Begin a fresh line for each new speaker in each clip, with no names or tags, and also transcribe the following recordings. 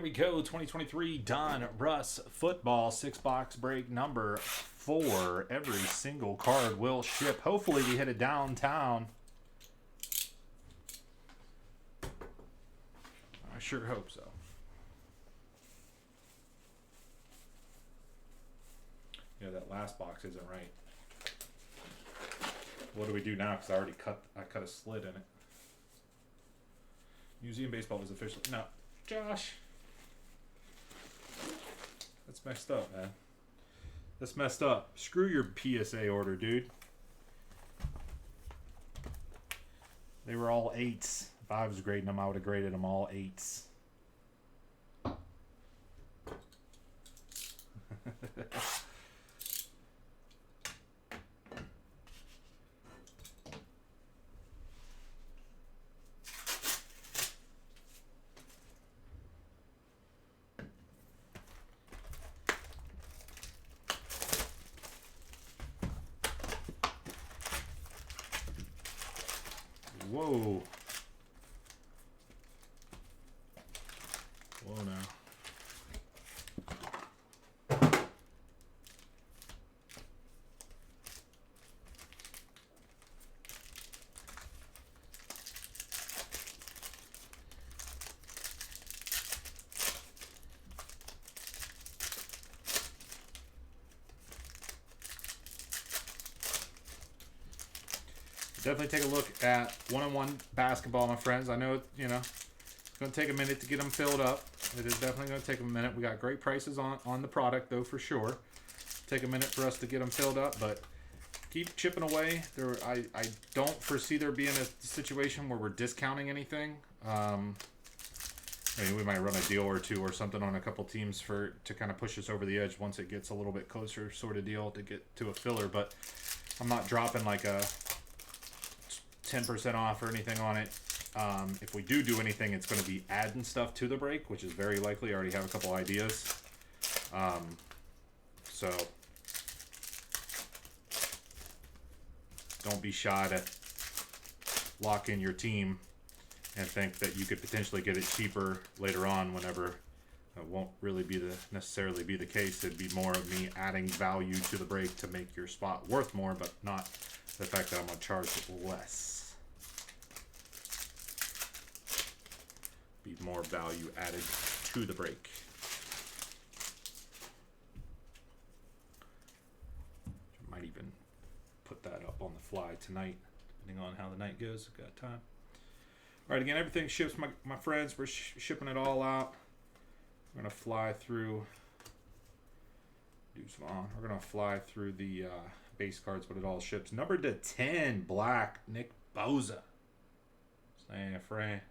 we go. 2023 Donruss football 6-box break number 4. Every single card will ship. Hopefully we hit it downtown. I sure hope so. Yeah, that last box isn't right. What do we do now? Because I already cut a slit in it. Museum baseball was officially no. Josh, that's messed up, man. That's messed up. Screw your PSA order, dude. They were all 8s. If I was grading them, I would have graded them all 8s. Whoa. Whoa now. Definitely take a look at one-on-one basketball, my friends. I know, you know, it's going to take a minute to get them filled up. It is definitely going to take a minute. We got great prices on the product, though, for sure. Take a minute for us to get them filled up, but keep chipping away. I don't foresee there being a situation where we're discounting anything. I mean, we might run a deal or two or something on a couple teams to kind of push us over the edge once it gets a little bit closer sort of deal to get to a filler, but I'm not dropping like a 10% off or anything on it. If we do anything, it's going to be adding stuff to the break, which is very likely. I already have a couple ideas. So don't be shy to lock in your team and think that you could potentially get it cheaper later on whenever it won't really necessarily be the case. It'd be more of me adding value to the break to make your spot worth more, but not the fact that I'm going to charge less. Be more value added to the break. I might even put that up on the fly tonight, depending on how the night goes. I've got time. All right, again, everything ships, my friends. We're shipping it all out. We're going to fly through. We're going to fly through the base cards, but it all ships. Number to 10, black, Nick Bosa. San Fran.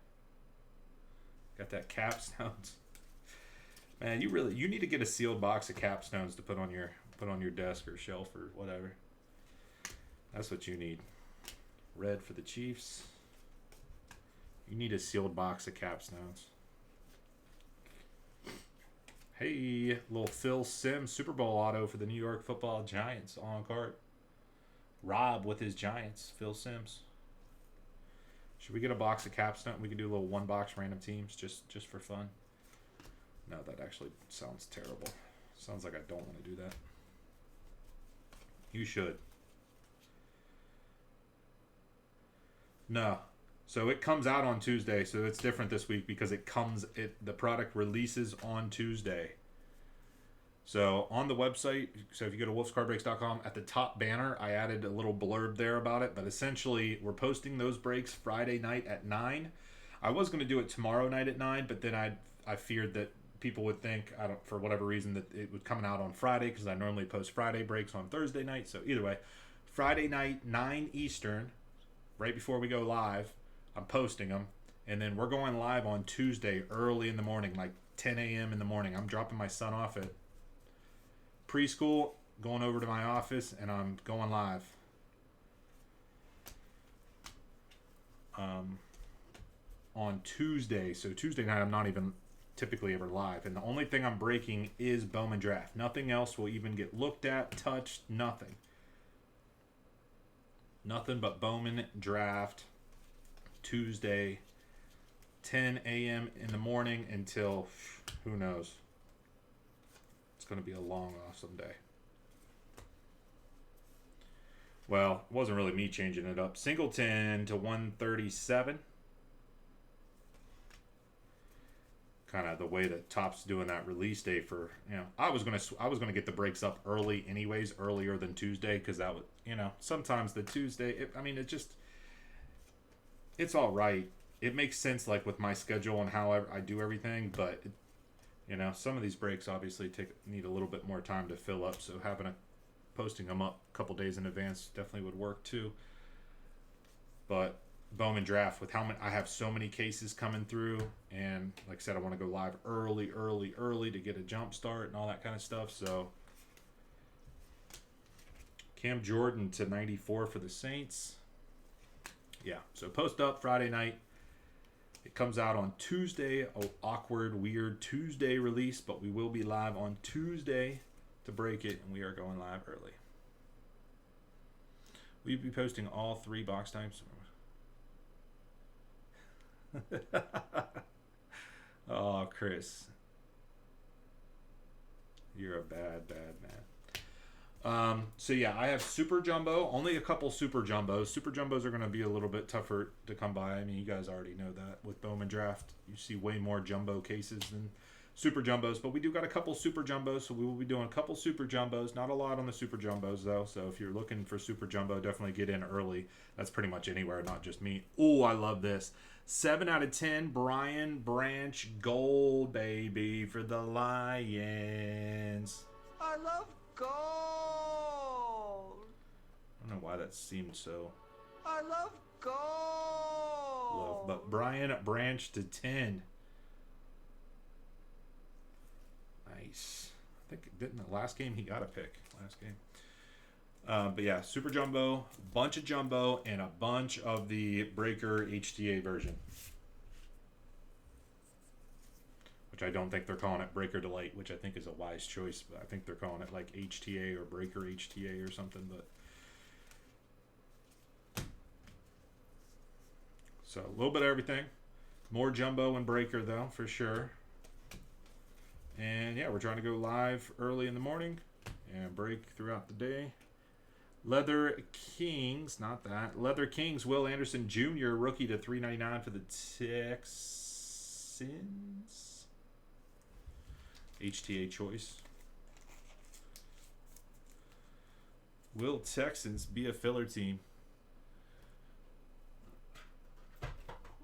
Got that capstones. Man, you need to get a sealed box of capstones to put on your desk or shelf or whatever. That's what you need. Red for the Chiefs. You need a sealed box of capstones. Hey, little Phil Simms Super Bowl auto for the New York Football Giants on card. Rob with his Giants, Phil Simms. Should we get a box of capstone? We could do a little one-box random teams just for fun. No, that actually sounds terrible. Sounds like I don't want to do that. You should. No. So it comes out on Tuesday, so it's different this week because the product releases on Tuesday. So on the website, so if you go to wolfscardbreaks.com, at the top banner, I added a little blurb there about it. But essentially, we're posting those breaks Friday night at 9. I was going to do it tomorrow night at 9, but then I feared that people would think, for whatever reason, that it was coming out on Friday because I normally post Friday breaks on Thursday night. So either way, Friday night, 9 Eastern, right before we go live, I'm posting them. And then we're going live on Tuesday early in the morning, like 10 a.m. in the morning. I'm dropping my son off at preschool, going over to my office, and I'm going live. On Tuesday. So Tuesday night, I'm not even typically ever live. And the only thing I'm breaking is Bowman Draft. Nothing else will even get looked at, touched, nothing. Nothing but Bowman Draft Tuesday 10 a.m. in the morning until who knows. It's going to be a long, awesome day. Well, it wasn't really me changing it up. Singleton to 137. Kind of the way that Top's doing that release day for, I was gonna get the breaks up early anyways, earlier than Tuesday, because that would, sometimes the Tuesday. It's all right. It makes sense, like with my schedule and how I do everything, but some of these breaks obviously need a little bit more time to fill up. So posting them up a couple days in advance definitely would work too. But Bowman Draft, with how many, I have so many cases coming through, and like I said, I want to go live early to get a jump start and all that kind of stuff. So Cam Jordan to 94 for the Saints. Yeah, so post up Friday night. It comes out on Tuesday. Awkward, weird Tuesday release, but we will be live on Tuesday to break it, and we are going live early. We'll be posting all 3 box types. Oh, Chris. You're a bad man. So yeah, I have Super Jumbo. Only a couple Super Jumbos. Super Jumbos are going to be a little bit tougher to come by. I mean, you guys already know that. With Bowman Draft, you see way more Jumbo cases than Super Jumbos. But we do got a couple Super Jumbos, so we will be doing a couple Super Jumbos. Not a lot on the Super Jumbos, though. So if you're looking for Super Jumbo, definitely get in early. That's pretty much anywhere, not just me. Oh, I love this. 7 out of 10, Brian Branch Gold, baby, for the Lions.
I love gold.
I don't know why that seemed so
I love gold.
low. But Brian Branch to 10. Nice. I think didn't the last game he got a pick. Last game. But yeah, Super Jumbo, bunch of Jumbo, and a bunch of the Breaker HTA version. Which I don't think they're calling it Breaker Delight, which I think is a wise choice. But I think they're calling it like HTA or Breaker HTA or something. But so a little bit of everything. More Jumbo and Breaker though, for sure. And yeah, we're trying to go live early in the morning and break throughout the day. Leather Kings, not that. Leather Kings, Will Anderson Jr., rookie to $3.99 for the Texans. HTA choice. Will Texans be a filler team?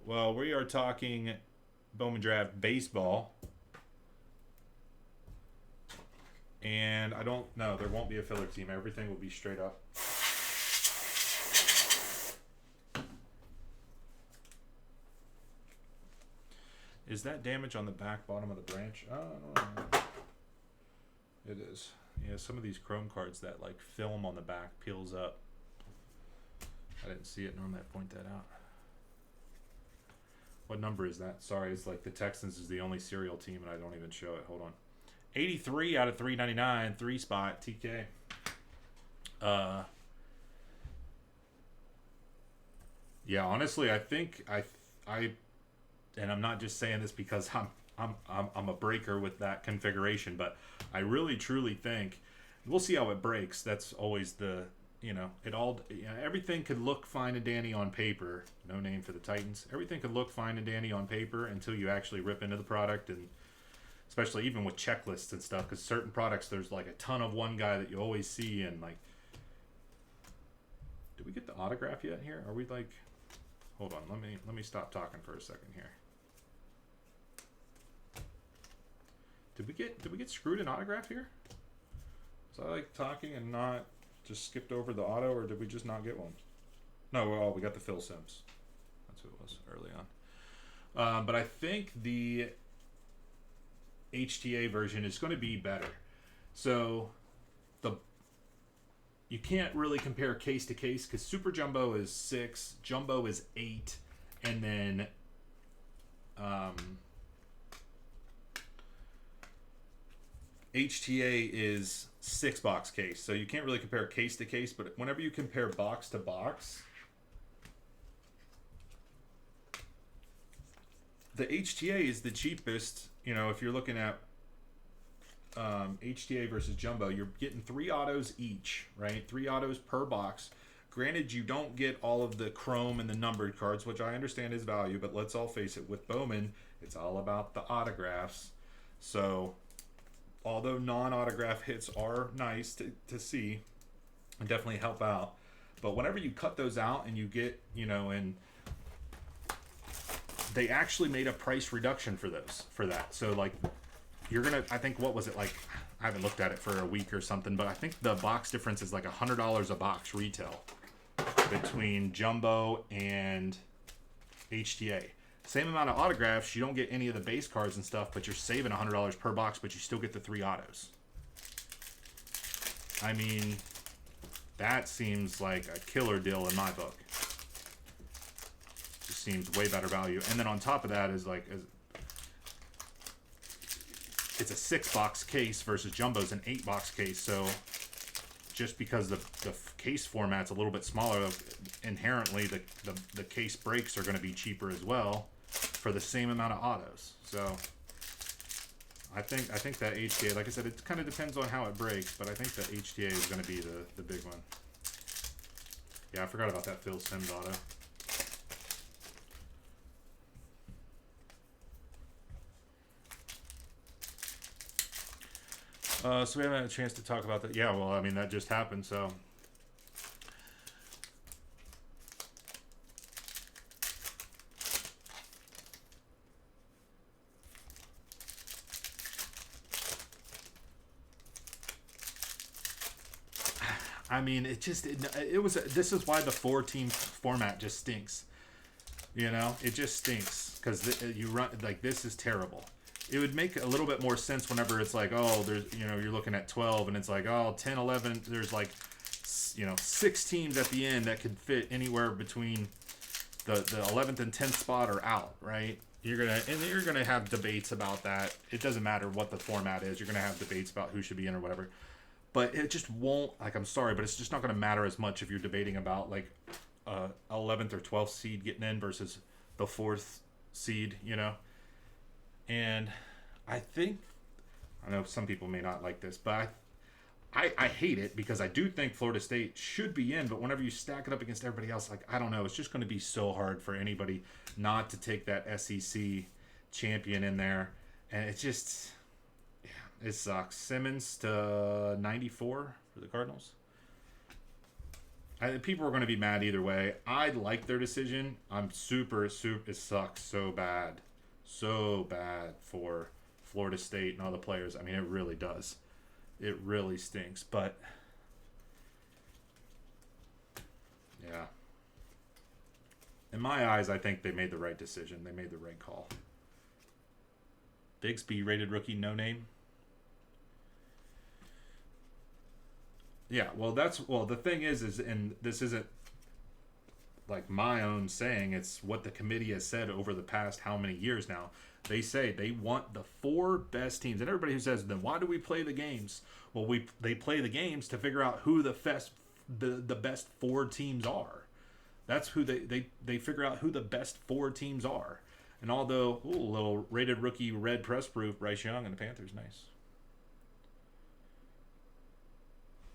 Well, we are talking Bowman Draft baseball. And I don't know. There won't be a filler team. Everything will be straight up. Is that damage on the back bottom of the branch? Oh, no. It is. Yeah, some of these chrome cards, that like film on the back peels up. I didn't see it. Normally I point that out. What number is that? Sorry, it's like the Texans is the only serial team and I don't even show it. Hold on. 83 out of 399, 3-spot TK. Yeah, honestly, I think I and I'm not just saying this because I'm a breaker with that configuration, but I really truly think we'll see how it breaks. That's always the everything could look fine and dandy on paper. No name for the Titans. Everything could look fine and dandy on paper until you actually rip into the product, and especially even with checklists and stuff, because certain products there's like a ton of one guy that you always see, and like, did we get the autograph yet here? Are we like, hold on, let me stop talking for a second here. Did we get screwed in autograph here? Was I like talking and not just skipped over the auto, or did we just not get one? No, we got the Phil Sims. That's who it was early on. But I think the HTA version is going to be better. So you can't really compare case to case because Super Jumbo is 6, Jumbo is 8, and then HTA is 6-box case. So you can't really compare case to case, but whenever you compare box to box, the HTA is the cheapest. You know, if you're looking at HTA versus Jumbo, you're getting 3 autos each, right? 3 autos per box. Granted, you don't get all of the chrome and the numbered cards, which I understand is value, but let's all face it, with Bowman, it's all about the autographs. So, although non-autograph hits are nice to see and definitely help out, but whenever you cut those out and you get, you know, and they actually made a price reduction for that. So, like, you're gonna, I think, what was it, like, I haven't looked at it for a week or something, but I think the box difference is like $100 a box retail between Jumbo and HTA. Same amount of autographs, you don't get any of the base cards and stuff, but you're saving $100 per box, but you still get the 3 autos. I mean, that seems like a killer deal in my book. Just seems way better value. And then on top of that is like, it's a 6-box case versus Jumbo's an 8-box case. So just because the case format's a little bit smaller, inherently the case breaks are going to be cheaper as well for the same amount of autos. So I think that HTA, like I said, it kind of depends on how it breaks, but I think that HTA is going to be the big one. Yeah, I forgot about that Phil Simms auto. So we haven't had a chance to talk about that. Yeah, well, I mean, that just happened, so. I mean, it was, this is why the 4-team format just stinks. You know, it just stinks because you run, like, this is terrible. It would make a little bit more sense whenever it's like, oh, there's, you know, you're looking at 12 and it's like, oh, 10, 11, there's like, you know, 6 teams at the end that could fit anywhere between the 11th and 10th spot or out, right? You're gonna have debates about that. It doesn't matter what the format is. You're gonna have debates about who should be in or whatever. But it just won't, like, I'm sorry, but it's just not gonna matter as much if you're debating about like 11th or 12th seed getting in versus the 4th seed, you know. And I know some people may not like this, but I hate it because I do think Florida State should be in, but whenever you stack it up against everybody else, like, I don't know, it's just going to be so hard for anybody not to take that SEC champion in there. And it just, yeah, it sucks. Simmons to 94 for the Cardinals. People are going to be mad either way. I like their decision. I'm super, it sucks so bad. So bad for Florida State and all the players. I mean, it really does. It really stinks. But, yeah. In my eyes, I think they made the right decision. They made the right call. Bigsby, rated rookie, no name. Yeah, well, the thing is, and this isn't like my own saying, it's what the committee has said over the past how many years now. They say they want the 4 best teams, and everybody who says, then why do we play the games? Well, they play the games to figure out who the best 4 teams are. That's who they figure out who the best 4 teams are. And although, a little rated rookie red press proof, Bryce Young and the Panthers, nice.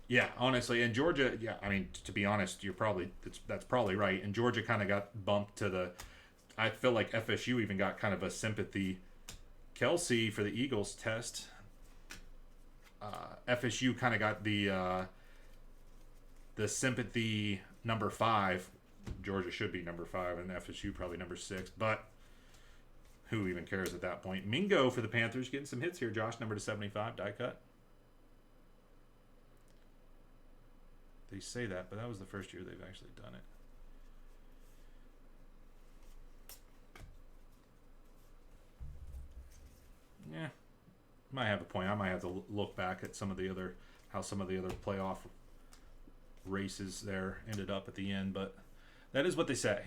Yeah, honestly, and Georgia, yeah, I mean, to be honest, that's probably right. And Georgia kind of got bumped to the, I feel like FSU even got kind of a sympathy. Kelsey for the Eagles test. FSU kind of got the sympathy number 5. Georgia should be number 5, and FSU probably number 6. But who even cares at that point? Mingo for the Panthers getting some hits here. Josh, number to 75, die cut. They say that, but that was the first year they've actually done it. Yeah, might have a point. I might have to look back at how some of the other playoff races there ended up at the end, but that is what they say.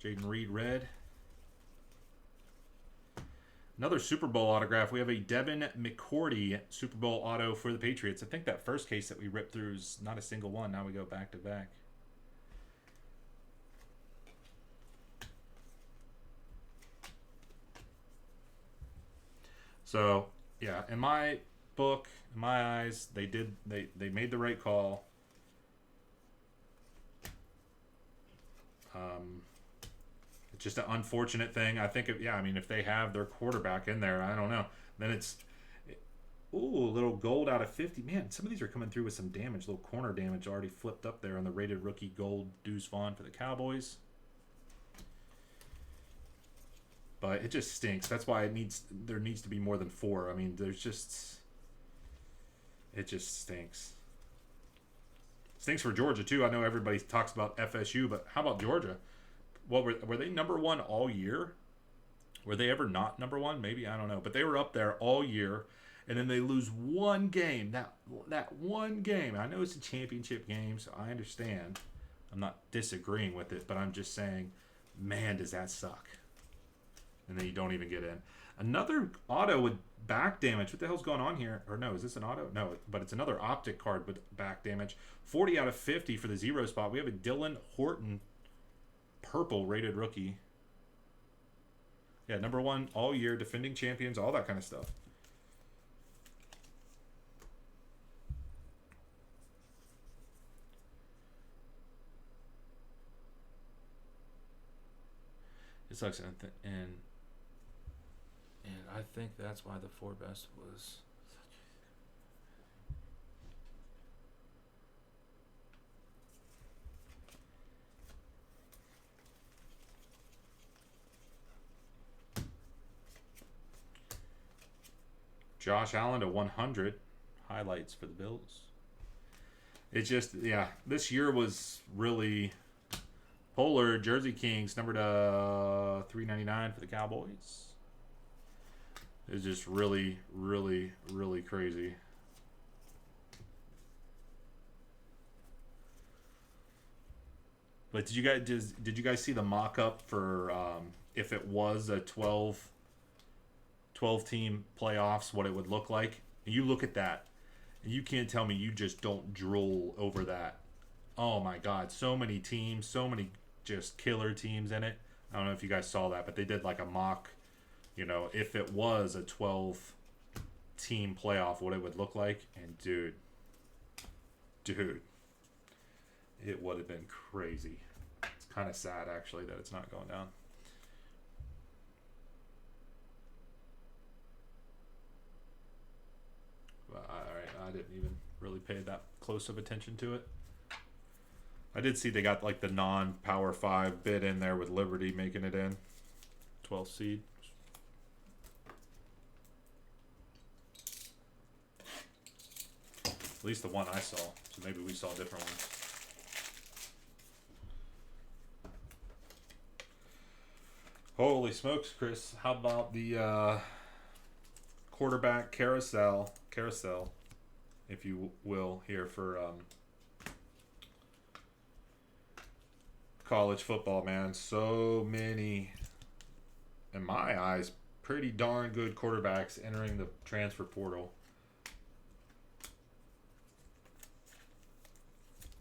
Jaden Reed, red. Another Super Bowl autograph. We have a Devin McCourty Super Bowl auto for the Patriots. I think that first case that we ripped through is not a single one. Now we go back to back. So yeah, in my book, in my eyes, they made the right call. It's just an unfortunate thing. I think, I mean, if they have their quarterback in there, I don't know. Then it's, ooh, a little gold out of 50. Man, some of these are coming through with some damage. Little corner damage already flipped up there on the rated rookie gold Deuce Vaughn for the Cowboys. But it just stinks. That's why there needs to be more than 4. I mean, it just stinks. Stinks for Georgia too. I know everybody talks about FSU, but how about Georgia? Well, were they number 1 all year? Were they ever not number 1? Maybe, I don't know. But they were up there all year, and then they lose one game. That one game. I know it's a championship game, so I understand. I'm not disagreeing with it, but I'm just saying, man, does that suck. And then you don't even get in. Another auto with back damage. What the hell's going on here? Or no, is this an auto? No, but it's another optic card with back damage. 40 out of 50 for the 0 spot. We have a Dylan Horton purple rated rookie. Yeah, number 1 all year, defending champions, all that kind of stuff. It sucks, and I think that's why the 4 best was. Josh Allen to 100 highlights for the Bills. It's just, yeah, this year was really Polar Jersey Kings number to 399 for the Cowboys. It's just really, really, really crazy. But did you guys see the mock-up for if it was a 12 team playoffs, what it would look like? And you look at that, and you can't tell me you just don't drool over that. Oh my God, so many teams, so many just killer teams in it. I don't know if you guys saw that, but they did like a mock, if it was a 12 team playoff, what it would look like. And dude, it would have been crazy. It's kind of sad actually that it's not going down. But I didn't even really pay that close of attention to it. I did see they got like the non-Power 5 bid in there with Liberty making it in. 12th seed. At least the one I saw. So maybe we saw different ones. Holy smokes, Chris. How about the quarterback carousel, if you will, here for college football, man. So many, in my eyes, pretty darn good quarterbacks entering the transfer portal.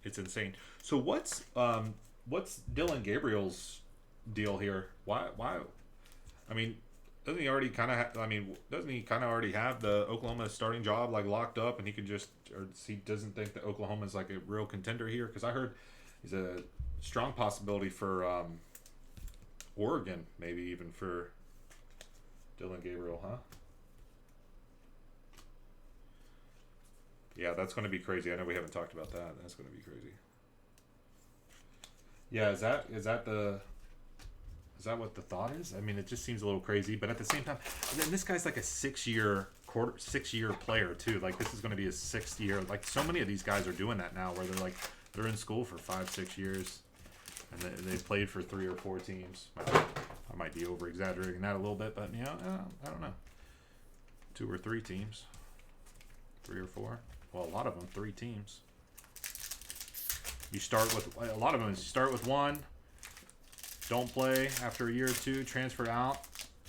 It's insane. So what's Dylan Gabriel's deal here? Why? I mean, doesn't he already kind of? Doesn't he kind of already have the Oklahoma starting job like locked up, and he could just, or he doesn't think that Oklahoma's like a real contender here? Because I heard he's a strong possibility for Oregon, maybe even for Dylan Gabriel, huh? Yeah, that's going to be crazy. I know we haven't talked about that. That's going to be crazy. Yeah, is that what the thought is? I mean, it just seems a little crazy, but at the same time, and this guy's like a 6-year player too. Like this is going to be his 6th year. Like so many of these guys are doing that now, where they're in school for 5-6 years, and they played for 3 or 4 teams. I might be over exaggerating that a little bit, but I don't know. 2 or 3 teams, 3 or 4. Well, a lot of them 3 teams. You start with a lot of them. You start with 1. Don't play after a year or 2, transfer out,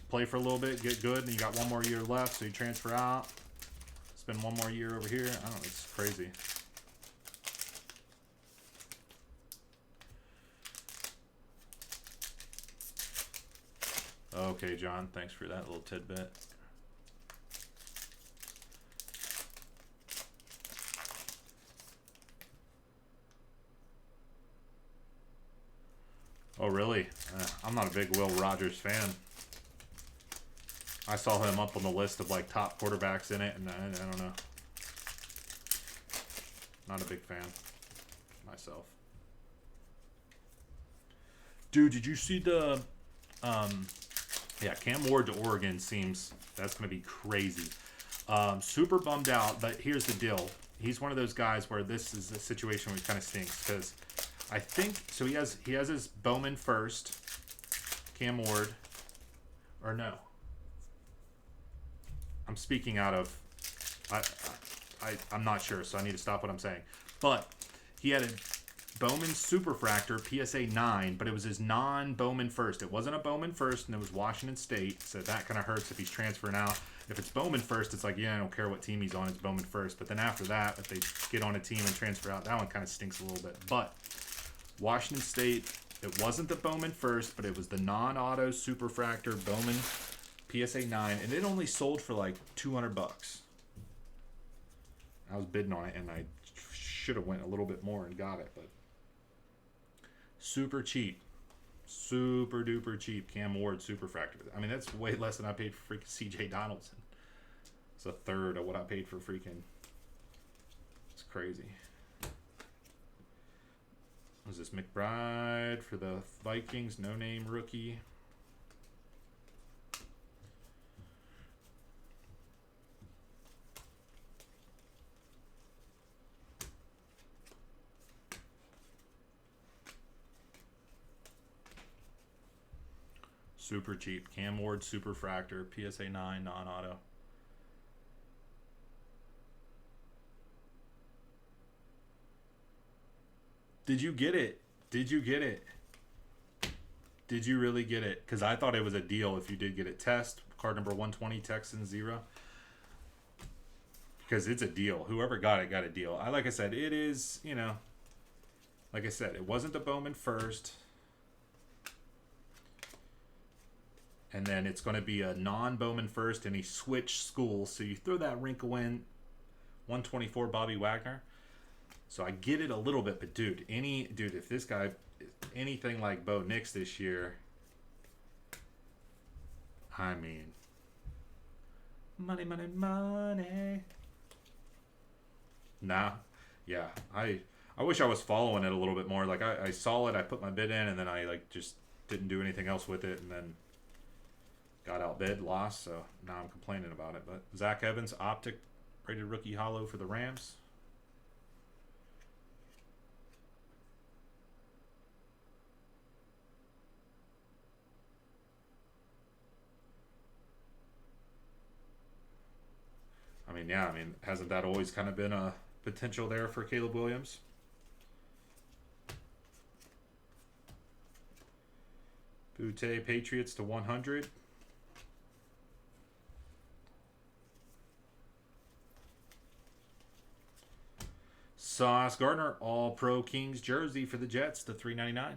play for a little bit, get good, and you got 1 more year left, so you transfer out, spend 1 more year over here. I don't know, it's crazy. Okay, John, thanks for that little tidbit. Oh, really? I'm not a big Will Rogers fan. I saw him up on the list of like top quarterbacks in it, and I don't know. Not a big fan myself. Dude, did you see the yeah, Cam Ward to Oregon seems that's going to be crazy. Super bummed out, but here's the deal. He's one of those guys where this is a situation where he kind of stinks because I think so. He has his Bowman first, Cam Ward, or no. I'm speaking out of I'm not sure, so I need to stop what I'm saying. But he had a Bowman Superfractor PSA 9, but it was his non-Bowman first. It wasn't a Bowman first, and it was Washington State, so that kind of hurts if he's transferring out. If it's Bowman first, it's like, yeah, I don't care what team he's on, it's Bowman first. But then after that, if they get on a team and transfer out, that one kind of stinks a little bit. But Washington State, it wasn't the Bowman first, but it was the non-auto Superfractor Bowman PSA 9, and it only sold for like $200. I was bidding on it, and I should have went a little bit more and got it, but super cheap. Super duper cheap Cam Ward Superfractor. I mean, that's way less than I paid for freaking CJ Donaldson. It's a third of what I paid for freaking. It's crazy. Was this McBride for the Vikings? No name rookie. Super cheap. Cam Ward Superfractor, PSA 9, non-auto. Did you get it? Did you get it? Did you really get it? Because I thought it was a deal if you did get it. Test, card number 120, Texans 0. Because it's a deal. Whoever got it got a deal. Like I said, it is, you know, like I said, it wasn't the Bowman first. And then it's going to be a non-Bowman first, and he switched schools. So you throw that wrinkle in, 124 Bobby Wagner. So I get it a little bit, but dude, if this guy is anything like Bo Nix this year, I mean, money, money, money. Nah, yeah, I wish I was following it a little bit more. Like I saw it, I put my bid in, and then I like just didn't do anything else with it, and then got outbid, lost, so now I'm complaining about it. But Zach Evans, Optic, rated rookie hollow for the Rams. I mean, yeah, hasn't that always kind of been a potential there for Caleb Williams? Butte Patriots to 100. Sauce Gardner, All Pro Kings jersey for the Jets to $3.99.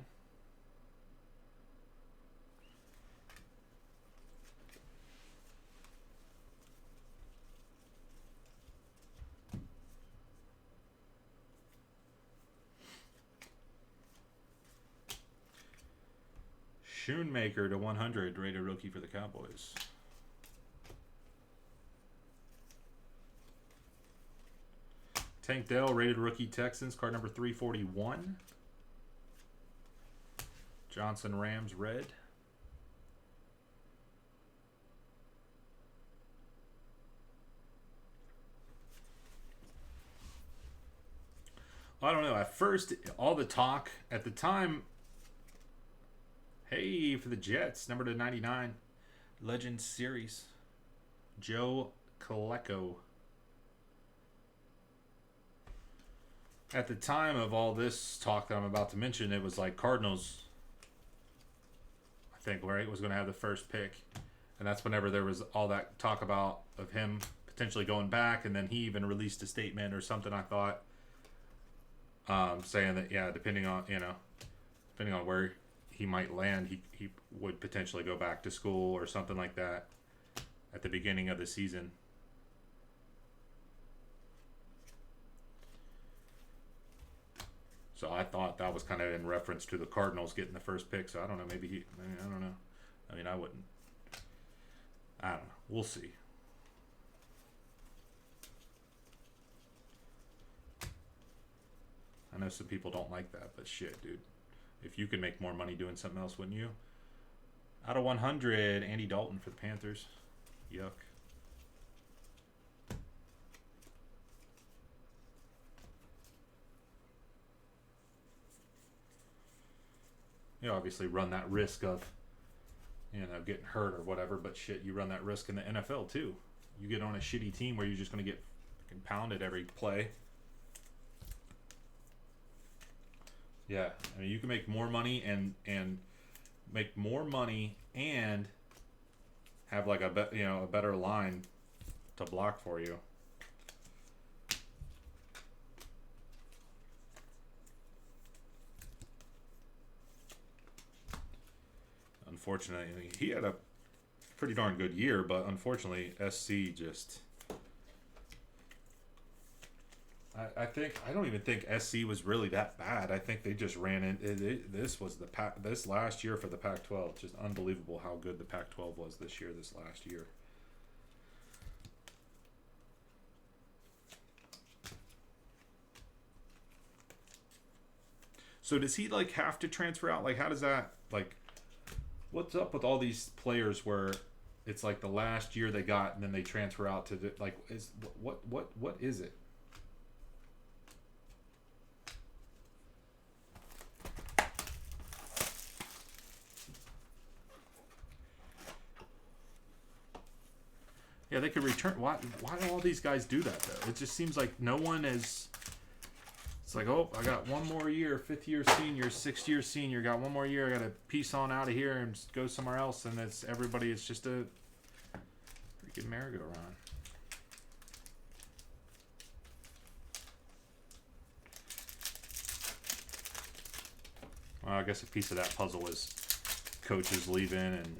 Schoonmaker to 100, rated rookie for the Cowboys. Tank Dell, rated rookie Texans, card number 341. Johnson Rams, red. I don't know. At first, all the talk at the time. Hey, for the Jets, number to 99, Legends Series, Joe Colecco. At the time of all this talk that I'm about to mention, it was like Cardinals, I think, right, was going to have the first pick. And that's whenever there was all that talk about of him potentially going back. And then he even released a statement or something, I thought, saying that, yeah, depending on where he might land, he would potentially go back to school or something like that at the beginning of the season. So I thought that was kind of in reference to the Cardinals getting the first pick. So I don't know. Maybe I don't know. I mean, I wouldn't. I don't know. We'll see. I know some people don't like that, but shit, dude. If you could make more money doing something else, wouldn't you? Out of 100, Andy Dalton for the Panthers. Yuck. You obviously run that risk of, getting hurt or whatever, but shit, you run that risk in the NFL too. You get on a shitty team where you're just going to get fucking pounded every play. Yeah, I mean, you can make more money and make more money and have like a better line to block for you. Unfortunately, he had a pretty darn good year, but unfortunately, SC just. I don't even think SC was really that bad. I think they just ran in. This was this last year for the Pac-12. Just unbelievable how good the Pac-12 was this year. This last year. So does he like have to transfer out? Like, how does that like? What's up with all these players where it's like the last year they got and then they transfer out to the, like is what is it? Yeah, they could return. Why do all these guys do that though? It just seems like no one is. It's like, oh, I got one more year, 5th year senior, 6th year senior, got one more year, I got to piece on out of here and go somewhere else, and it's everybody. It's just a freaking merry-go-round. Well, I guess a piece of that puzzle is coaches leaving and.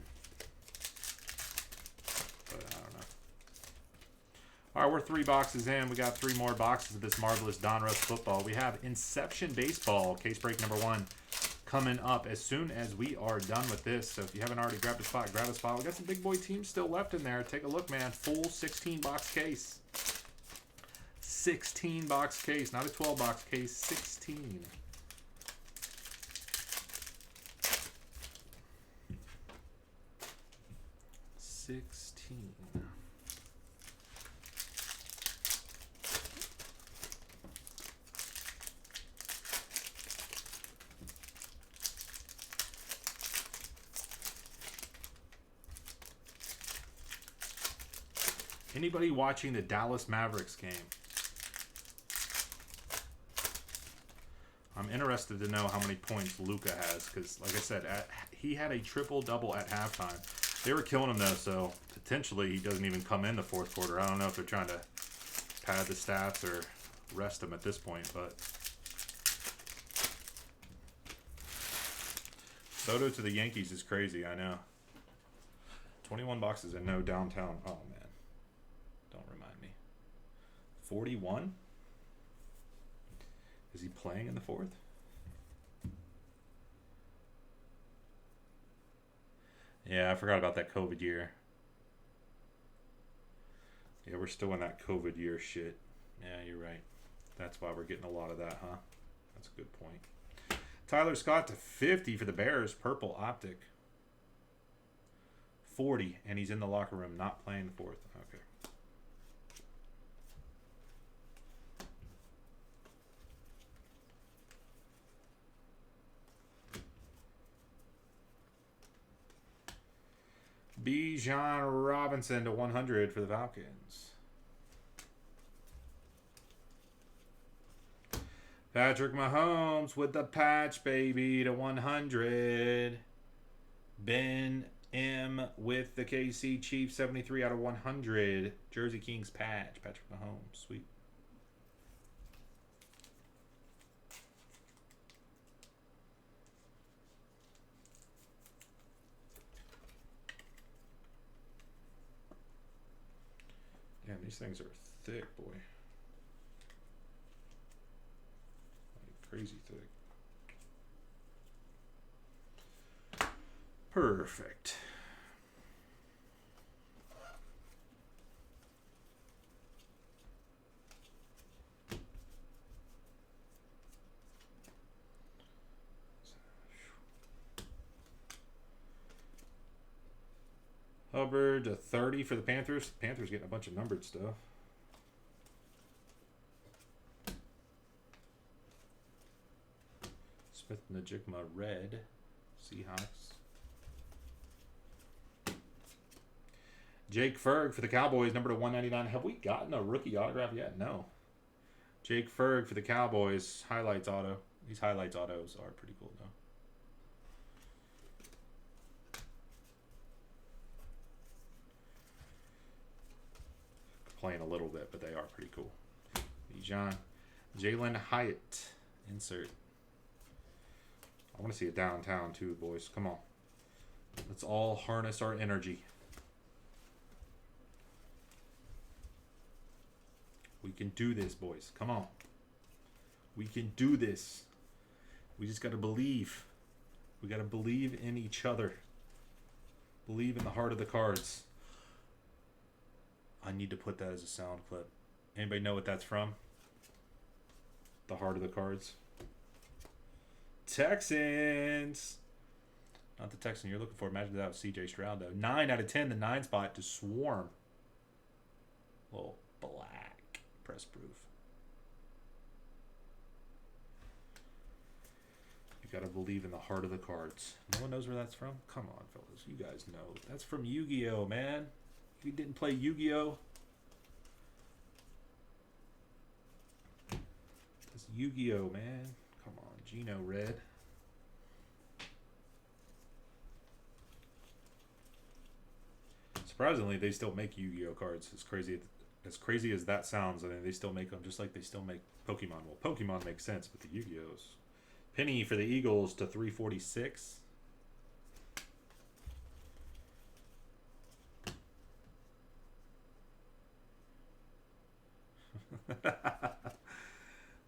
All right, we're 3 boxes in. We got 3 more boxes of this marvelous Donruss football. We have Inception Baseball, case break number 1, coming up as soon as we are done with this. So if you haven't already grabbed a spot, grab a spot. We got some big boy teams still left in there. Take a look, man. Full 16-box case. 16-box case, not a 12-box case. 16. Anybody watching the Dallas Mavericks game? I'm interested to know how many points Luka has because, like I said, he had a triple-double at halftime. They were killing him, though, so potentially he doesn't even come in the 4th quarter. I don't know if they're trying to pad the stats or rest him at this point, but... Soto to the Yankees is crazy, I know. 21 boxes and no downtown. Oh, man. Don't remind me. 41? Is he playing in the 4th? Yeah, I forgot about that COVID year. Yeah, we're still in that COVID year shit. Yeah, you're right. That's why we're getting a lot of that, huh? That's a good point. Tyler Scott to 50 for the Bears. Purple optic. 40, and he's in the locker room, not playing the 4th. Okay. Bijan Robinson to 100 for the Falcons. Patrick Mahomes with the patch, baby, to 100. Ben M with the KC Chiefs, 73 out of 100. Jersey Kings patch, Patrick Mahomes. Sweet. Damn, these things are thick, boy. Like crazy thick. Perfect. Hubbard to 30 for the Panthers. Panthers getting a bunch of numbered stuff. Smith Najigma red. Seahawks. Jake Ferg for the Cowboys, number to 199. Have we gotten a rookie autograph yet? No. Jake Ferg for the Cowboys, highlights auto. These highlights autos are pretty cool, though. Playing a little bit, but they are pretty cool. Bijan. Jalen Hyatt, insert. I want to see it downtown, too, boys. Come on. Let's all harness our energy. We can do this, boys. Come on. We can do this. We just got to believe. We got to believe in each other. Believe in the heart of the cards. I need to put that as a sound clip. Anybody know what that's from? The heart of the cards. Texans. Not the Texan you're looking for. Imagine that was CJ Stroud, though. 9 out of 10, the 9 spot to Swarm. Little black. Press proof. You gotta believe in the heart of the cards. No one knows where that's from? Come on, fellas. You guys know. That's from Yu-Gi-Oh, man. You didn't play Yu-Gi-Oh? That's Yu-Gi-Oh, man. Come on, Gino Red. Surprisingly, they still make Yu-Gi-Oh cards. As crazy as that sounds, I mean, they still make them just like they still make Pokemon. Well, Pokemon makes sense, but the Yu-Gi-Ohs. Penny for the Eagles to 346.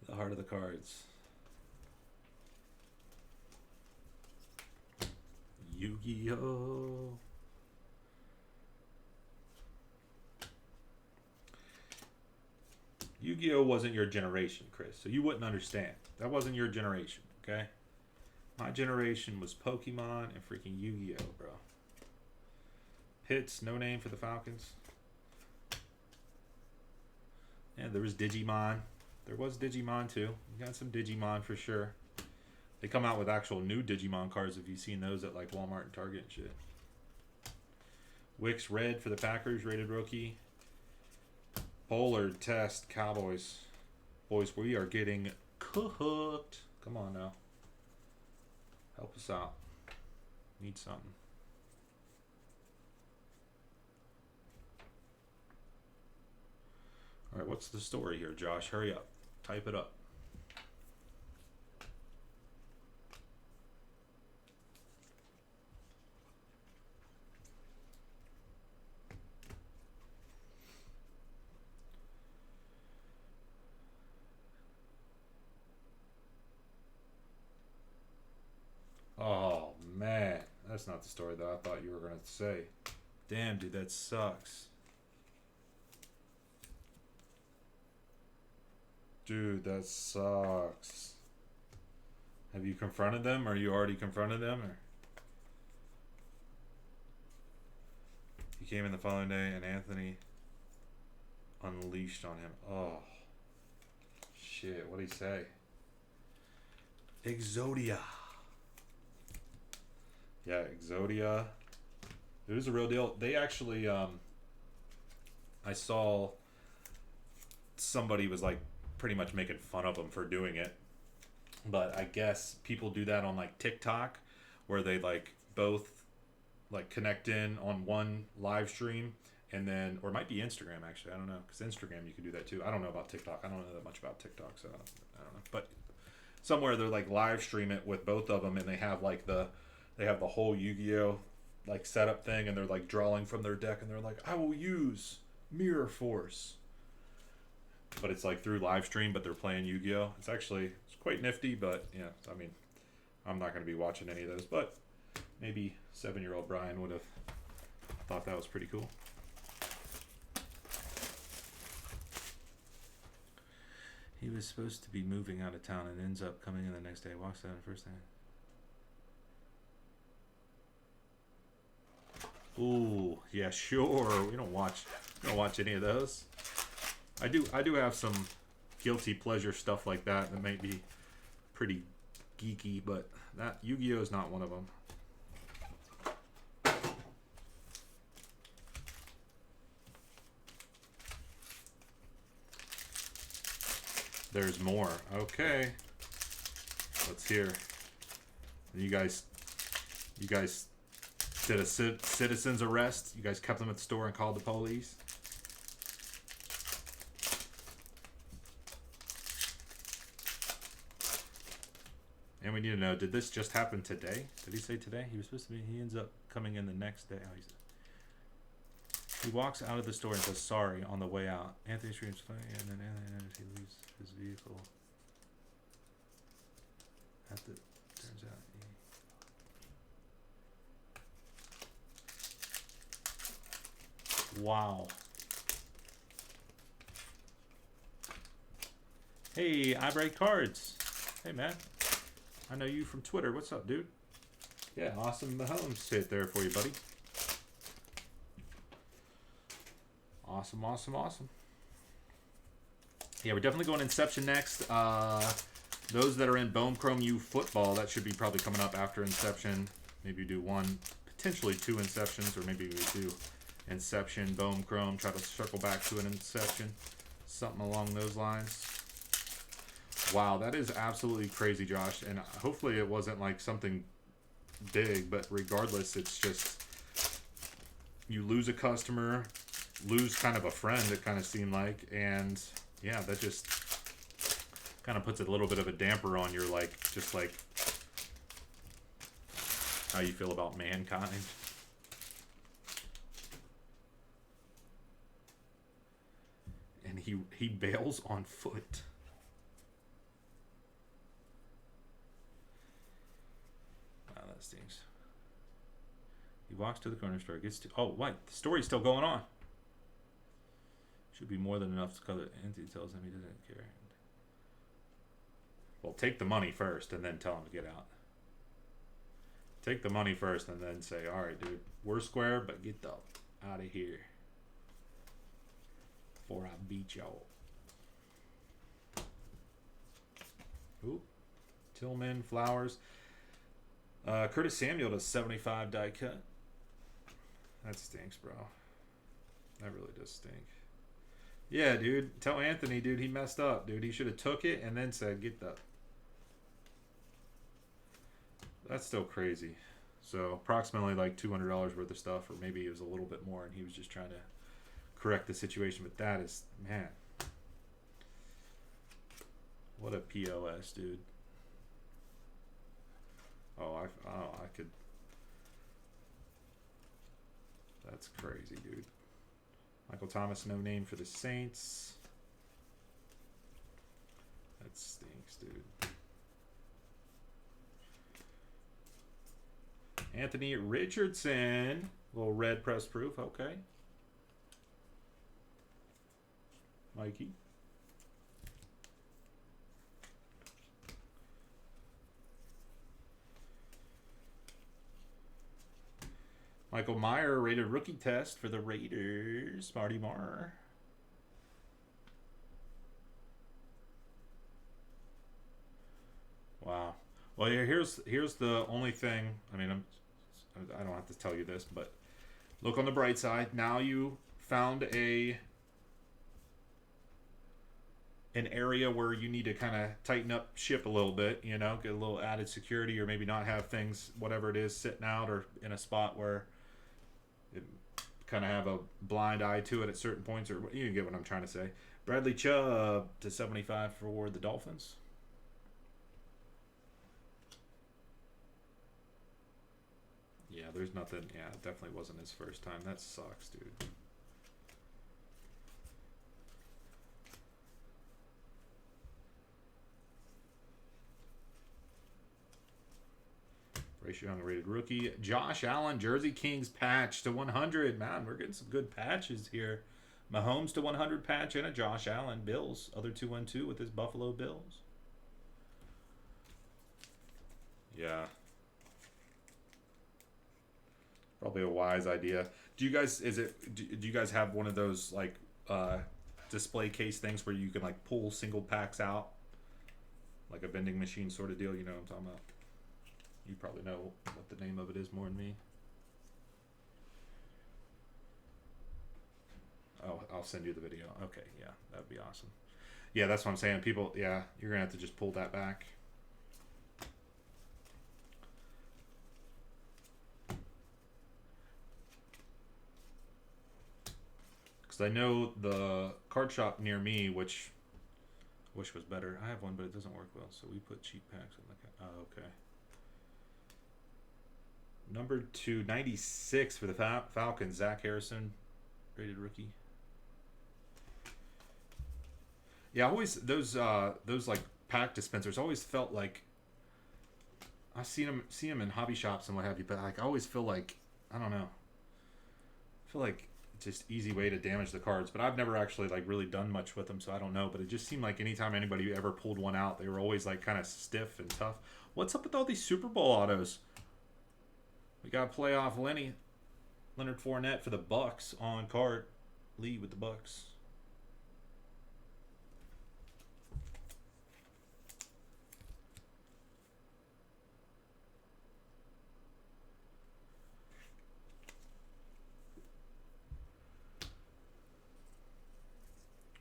The heart of the cards. Yu-Gi-Oh! Yu-Gi-Oh wasn't your generation, Chris, so you wouldn't understand. That wasn't your generation, okay? My generation was Pokemon and freaking Yu-Gi-Oh, bro. Pitts, no name for the Falcons. Yeah, there was Digimon. There was Digimon, too. You got some Digimon for sure. They come out with actual new Digimon cards if you've seen those at, like, Walmart and Target and shit. Wicks red for the Packers, rated rookie. Pollard test, Cowboys. Boys, we are getting cooked. Come on now. Help us out. Need something. All right, what's the story here, Josh? Hurry up. Type it up. Oh, man. That's not the story that I thought you were going to say. Damn, dude, that sucks. Dude, that sucks. Have you confronted them? Or you already confronted them? Or he came in the following day and Anthony unleashed on him. Oh, shit. What'd he say? Exodia. Yeah, Exodia. It was a real deal. They actually, I saw somebody was like pretty much making fun of them for doing it. But I guess people do that on like TikTok where they like both like connect in on one live stream and then, or it might be Instagram actually. I don't know. Because Instagram you can do that too. I don't know about TikTok. I don't know that much about TikTok. So I don't know. But somewhere they're like live stream it with both of them and they have like they have the whole Yu-Gi-Oh like setup thing and they're like drawing from their deck and they're like, I will use Mirror Force. but it's like through live stream, but they're playing Yu-Gi-Oh. It's quite nifty, but yeah, I mean, I'm not going to be watching any of those, but maybe 7-year-old Brian would have thought that was pretty cool. He was supposed to be moving out of town and ends up coming in the next day. Walks down the first thing. Ooh, yeah, sure. We don't watch any of those. I do have some guilty pleasure stuff like that might be pretty geeky, but that Yu-Gi-Oh is not one of them. There's more. Okay. Let's hear. You guys did a citizen's arrest. You guys kept them at the store and called the police. And we need to know, did this just happen today? Did he say today? He was supposed to be, he ends up coming in the next day. Oh, he walks out of the store and says sorry on the way out. Anthony screams funny, and then he leaves his vehicle. Turns out wow. Hey, I break cards. Hey, man. I know you from Twitter. What's up, dude? Yeah, awesome Mahomes hit there for you, buddy. Awesome, awesome, awesome. Yeah, we're definitely going Inception next. Those that are in Bone Chrome U football, that should be probably coming up after Inception. Maybe do one, potentially 2 Inceptions, or maybe we do Inception, Bone Chrome, try to circle back to an Inception. Something along those lines. Wow, that is absolutely crazy, Josh. And hopefully it wasn't like something big, but regardless, it's just you lose a customer, lose kind of a friend, it kind of seemed like. And yeah, that just kind of puts a little bit of a damper on your, like, just like how you feel about mankind. And he bails on foot. Wow, that stinks. He walks to the corner store, gets to... Oh, wait, the story's still going on. Should be more than enough to cover. Anthony tells him he doesn't care. Well, take the money first and then tell him to get out. Take the money first and then say, all right, dude, we're square, but get the out of here before I beat y'all. Ooh. Tillman, Flowers. Curtis Samuel to 75 die cut. That stinks, bro. That really does stink. Yeah, dude. Tell Anthony, dude, he messed up, dude. He should have took it and then said, get the... That's still crazy. So approximately like $200 worth of stuff, or maybe it was a little bit more, and he was just trying to correct the situation. But that is, man, what a POS, dude. Oh, I could. That's crazy, dude. Michael Thomas, no name for the Saints. That stinks, dude. Anthony Richardson, little red press proof. Okay. Mikey. Michael Meyer, rated rookie test for the Raiders. Marty Marr. Wow. Well, here's the only thing. I mean, I don't have to tell you this, but look on the bright side. Now you found an area where you need to kind of tighten up ship a little bit, you know, get a little added security, or maybe not have things, whatever it is, sitting out or in a spot where it kind of have a blind eye to it at certain points, or you get what I'm trying to say. Bradley Chubb to 75 for the Dolphins. Yeah, there's nothing. Yeah, it definitely wasn't his first time. That sucks, dude. Bryce Young, rated rookie. Josh Allen, Jersey Kings patch to 100. Man, we're getting some good patches here. Mahomes to 100 patch and a Josh Allen. Bills, other 212 with his Buffalo Bills. Yeah. Probably a wise idea. Do you guys do you guys have one of those like display case things where you can like pull single packs out? Like a vending machine sort of deal, you know what I'm talking about? You probably know what the name of it is more than me. Oh, I'll send you the video. Okay, yeah, that'd be awesome. Yeah, that's what I'm saying. People, yeah, you're gonna have to just pull that back. Because I know the card shop near me, which I wish was better. I have one, but it doesn't work well, so we put cheap packs in the. Oh, okay. Number 296 for the Falcons, Zach Harrison, rated rookie. Yeah, always those like pack dispensers always felt like I see them in hobby shops and what have you, but like I always feel like I don't know. I feel like it's just easy way to damage the cards, but I've never actually like really done much with them, so I don't know. But it just seemed like anytime anybody ever pulled one out, they were always like kind of stiff and tough. What's up with all these Super Bowl autos? We got playoff Leonard Fournette for the Bucks on card. Lee with the Bucks.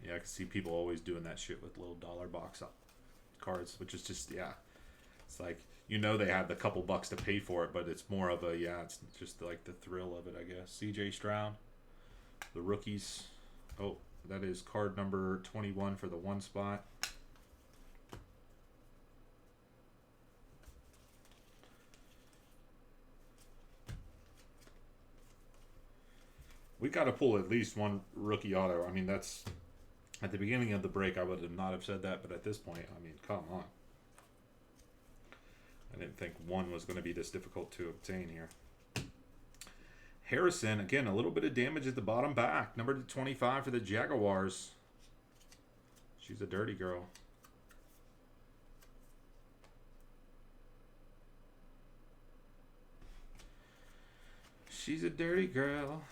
Yeah, I can see people always doing that shit with little dollar box cards, which is just, yeah. It's like, you know, they have the couple bucks to pay for it, but it's more of a, yeah, it's just like the thrill of it, I guess. CJ Stroud, the rookies. Oh, that is card number 21 for the one spot. We got to pull at least one rookie auto. I mean, that's at the beginning of the break, I would not have said that, but at this point, I mean, come on. I didn't think one was going to be this difficult to obtain here. Harrison, again, a little bit of damage at the bottom back. Number 25 for the Jaguars. She's a dirty girl. She's a dirty girl.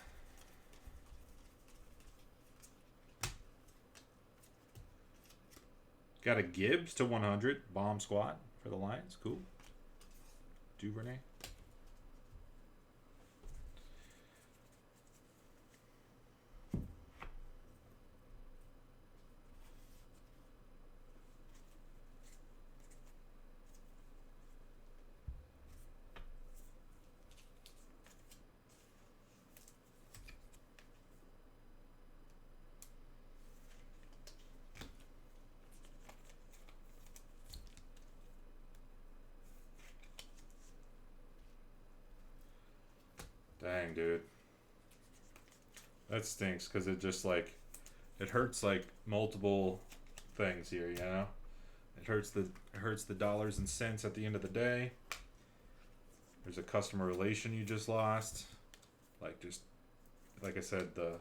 Got a Gibbs to 100. Bomb squad for the Lions. Cool. Duvernay. Dang, dude. That stinks because it just like it hurts like multiple things here, you know? It hurts the dollars and cents at the end of the day. There's a customer relation you just lost. Like just like I said, the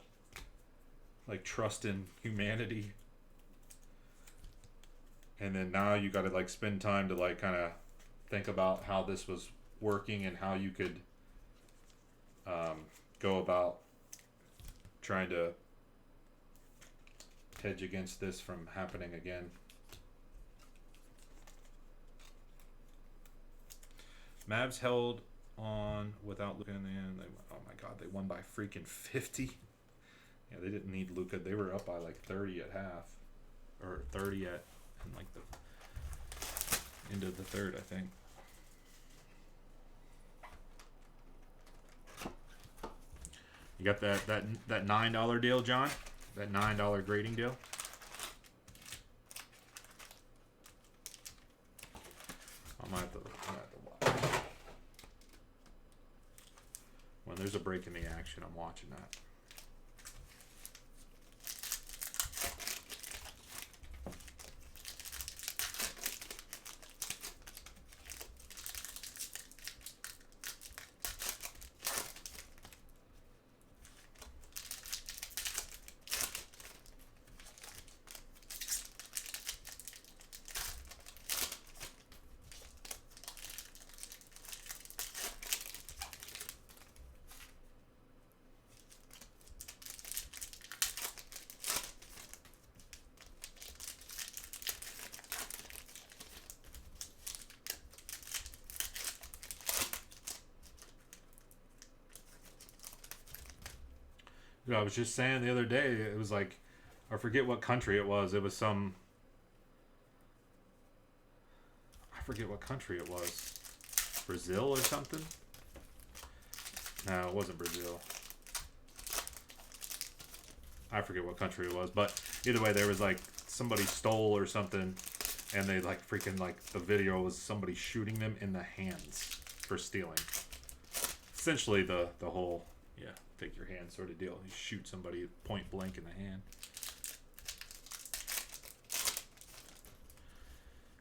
like trust in humanity. And then now you gotta like spend time to like kinda think about how this was working and how you could go about trying to hedge against this from happening again. Mavs held on without Luka in the end. Oh my god, they won by freaking 50. Yeah, they didn't need Luka. They were up by like 30 at half, or 30 at in like the end of the third, I think. You got that $9 deal, John? That $9 grading deal? I might have to watch. When there's a break in the action, I'm watching that. You know, I was just saying the other day, it was like, I forget what country it was. It was some, I forget what country it was. Brazil or something? No, it wasn't Brazil. I forget what country it was, but either way, there was like somebody stole or something, and they like freaking like the video was somebody shooting them in the hands for stealing. Essentially, the whole take your hand sort of deal. You shoot somebody point blank in the hand.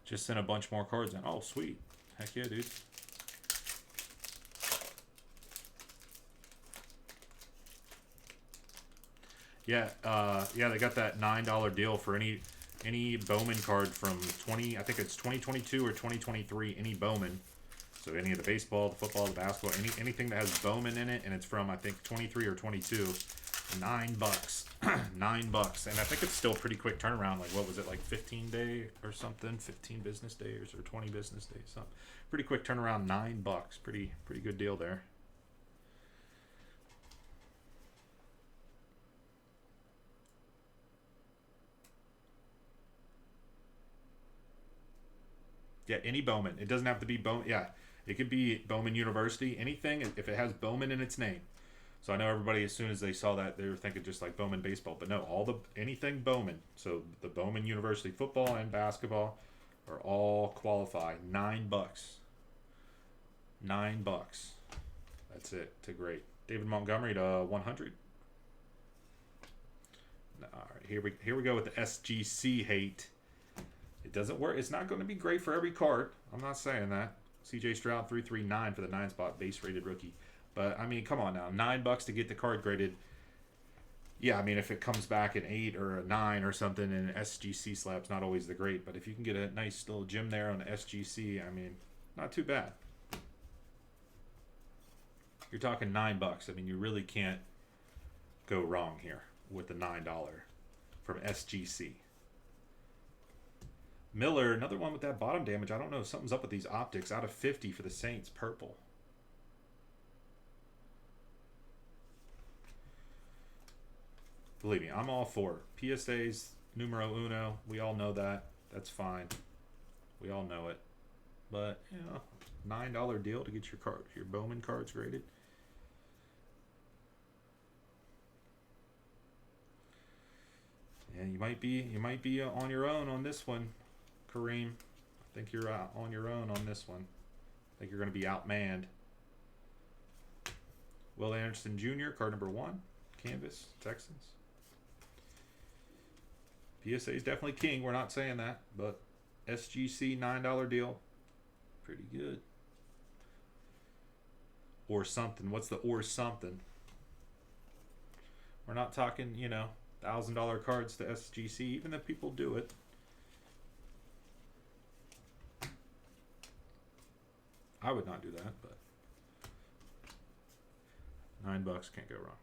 Just sent a bunch more cards in. Oh, sweet. Heck yeah, dude. Yeah, they got that $9 deal for any Bowman card from I think it's 2022 or 2023, any Bowman. So any of the baseball, the football, the basketball, anything that has Bowman in it, and it's from I think 23 or 22, $9, $9, and I think it's still pretty quick turnaround. Like what was it, like 15 day or something, 15 business days or 20 business days, something. Pretty quick turnaround, $9, pretty good deal there. Yeah, any Bowman. It doesn't have to be Bowman. Yeah, it could be Bowman University. Anything if it has Bowman in its name. So I know everybody, as soon as they saw that, they were thinking just like Bowman baseball. But no, anything Bowman. So the Bowman University football and basketball are all qualify. $9. $9. That's it. To great. David Montgomery to 100. All right, here we go with the SGC hate. It doesn't work. It's not going to be great for every card. I'm not saying that. CJ Stroud 339 for the 9 spot base rated rookie. But I mean, come on now, $9 to get the card graded. Yeah, I mean, if it comes back an 8 or a 9 or something, and SGC slab's not always the great. But if you can get a nice little gem there on the SGC, I mean, not too bad. You're talking $9. I mean, you really can't go wrong here with the $9 from SGC. Miller, another one with that bottom damage. I don't know. Something's up with these optics. Out of 50 for the Saints, purple. Believe me, I'm all for it. PSA's numero uno. We all know that. That's fine. We all know it. But, you know, $9 deal to get your Bowman cards graded. Yeah, you might be on your own on this one. Kareem, I think you're on your own on this one. I think you're going to be outmanned. Will Anderson Jr., card number 1, canvas, Texans. PSA is definitely king. We're not saying that, but SGC $9 deal, pretty good. Or something. What's the or something? We're not talking, you know, $1,000 cards to SGC, even if people do it. I would not do that, but $9 can't go wrong.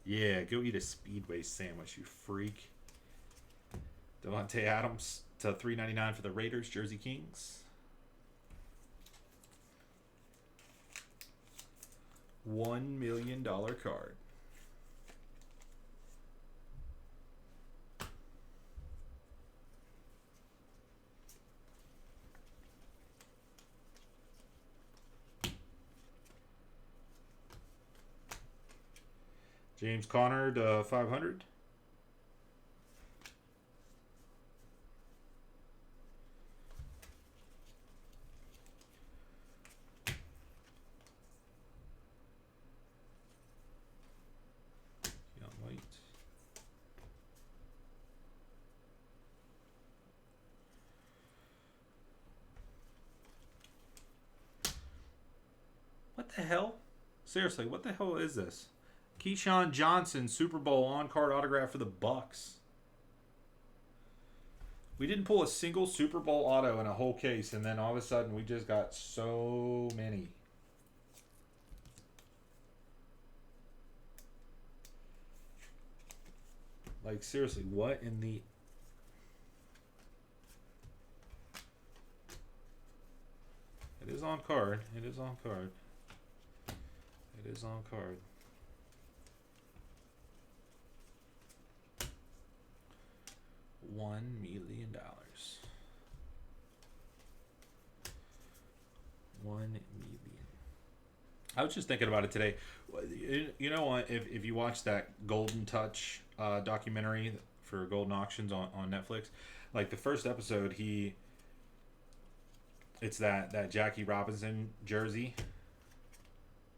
Yeah, go eat a Speedway sandwich, you freak. Devontae Adams to $3.99 for the Raiders, Jersey Kings. $1 million card. James Conner to 500. Young White. What the hell? Seriously, what the hell is this? Keyshawn Johnson, Super Bowl on-card autograph for the Bucks. We didn't pull a single Super Bowl auto in a whole case, and then all of a sudden we just got so many. Like, seriously, what in the... It is on card. It is on card. It is on card. $1 million. 1 million. I was just thinking about it today. You know what? If you watch that Golden Touch documentary for Golden Auctions on Netflix, like the first episode, it's that Jackie Robinson jersey,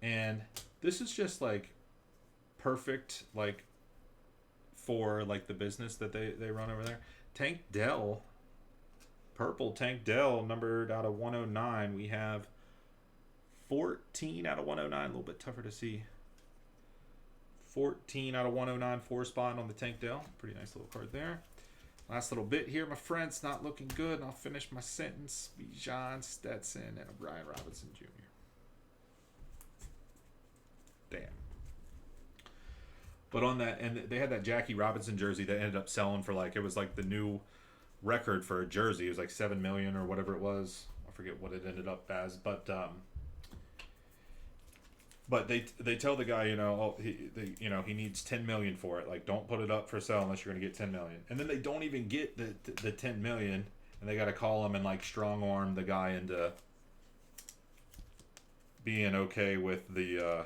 and this is just like perfect, like for like the business that they run over there. Tank Dell, purple Tank Dell, numbered out of 109. We have 14 out of 109. A little bit tougher to see. 14 out of 109, 4 spot on the Tank Dell. Pretty nice little card there. Last little bit here, my friends. Not looking good. And I'll finish my sentence. Bijan, Stetson, and Brian Robinson Jr. Damn. But on that, and they had that Jackie Robinson jersey that ended up selling for like, it was like the new record for a jersey. It was like $7 million or whatever it was. I forget what it ended up as, but they tell the guy, he needs 10 million for it. Like, don't put it up for sale unless you're going to get 10 million. And then they don't even get the 10 million, and they got to call him and like strong arm the guy into being okay with the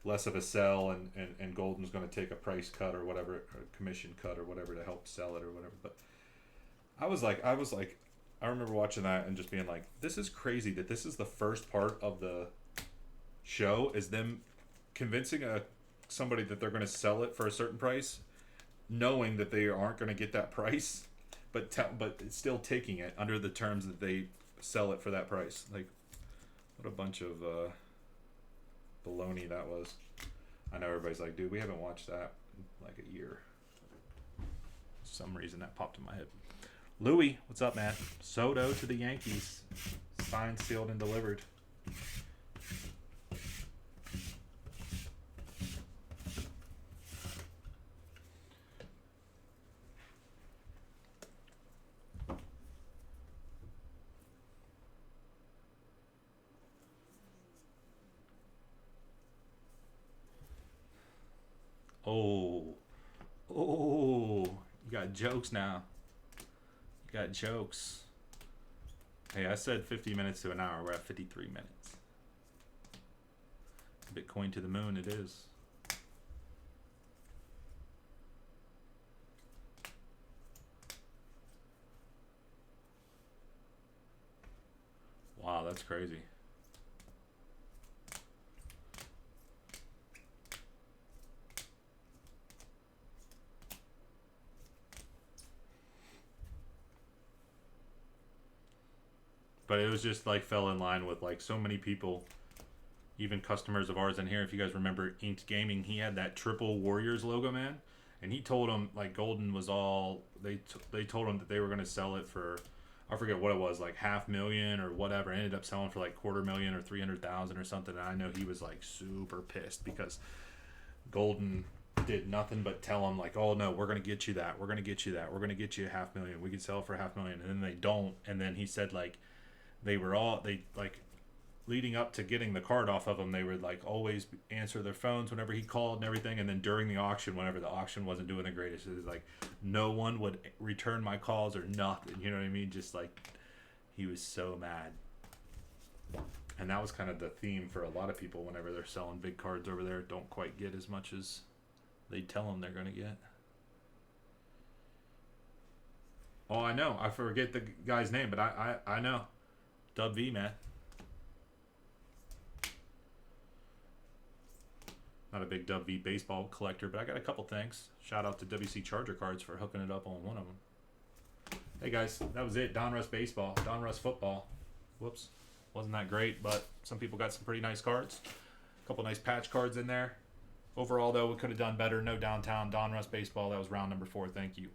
less of a sell, and Golden's going to take a price cut or whatever, a commission cut or whatever to help sell it or whatever. But I was like, I remember watching that and just being like, this is crazy that this is the first part of the show, is them convincing somebody that they're going to sell it for a certain price, knowing that they aren't going to get that price, but still taking it under the terms that they sell it for that price. Like, what a bunch of baloney that was. I know everybody's like, dude, we haven't watched that in like a year. For some reason that popped in my head. Louis, what's up, man? Soto to the Yankees. Signed, sealed, and delivered. Oh, you got jokes now. You got jokes. Hey, I said 50 minutes to an hour. We're at 53 minutes. Bitcoin to the moon, it is. Wow, that's crazy. But it was just like fell in line with like so many people, even customers of ours in here. If you guys remember Inked Gaming, he had that triple Warriors logo, man. And he told them like Golden was all, they told him that they were going to sell it for, I forget what it was, like $500,000 or whatever. Ended up selling for like $250,000 or $300,000 or something. And I know he was like super pissed because Golden did nothing but tell him like, oh no, we're going to get you that. We're going to get you that. We're going to get you $500,000. We can sell it for $500,000. And then they don't. And then he said like, they like leading up to getting the card off of him, they would like always answer their phones whenever he called and everything. And then during the auction, whenever the auction wasn't doing the greatest, it was like no one would return my calls or nothing. You know what I mean? Just like he was so mad. And that was kind of the theme for a lot of people whenever they're selling big cards over there. Don't quite get as much as they tell them they're going to get. Oh, I know. I forget the guy's name, but I know. Dub V, man. Not a big Dub V baseball collector, but I got a couple things. Shout out to WC Charger Cards for hooking it up on one of them. Hey guys, that was it. Donruss baseball, Donruss football. Whoops, wasn't that great, but some people got some pretty nice cards. A couple nice patch cards in there. Overall, though, we could have done better. No downtown. Donruss baseball. That was round number 4. Thank you.